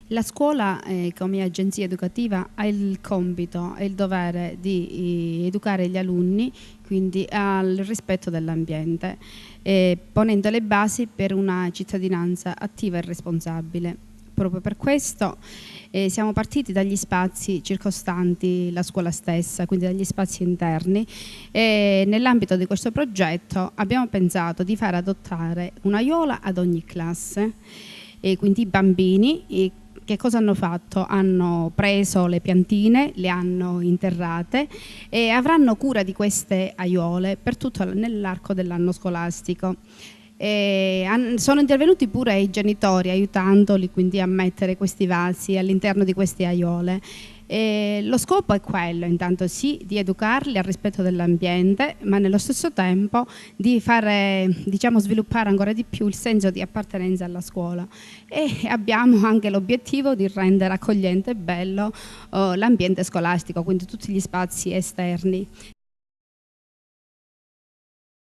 La scuola, come agenzia educativa, ha il compito e il dovere di educare gli alunni, quindi al rispetto dell'ambiente, ponendo le basi per una cittadinanza attiva e responsabile. Proprio per questo siamo partiti dagli spazi circostanti la scuola stessa, quindi dagli spazi interni, e nell'ambito di questo progetto abbiamo pensato di far adottare un'aiuola ad ogni classe, e quindi i bambini che cosa hanno fatto? Hanno preso le piantine, le hanno interrate e avranno cura di queste aiuole per tutto nell'arco dell'anno scolastico. Sono intervenuti pure i genitori aiutandoli quindi a mettere questi vasi all'interno di queste aiuole. Lo scopo è quello, intanto sì, di educarli al rispetto dell'ambiente, ma nello stesso tempo di fare, diciamo, sviluppare ancora di più il senso di appartenenza alla scuola. E abbiamo anche l'obiettivo di rendere accogliente e bello l'ambiente scolastico, quindi tutti gli spazi esterni.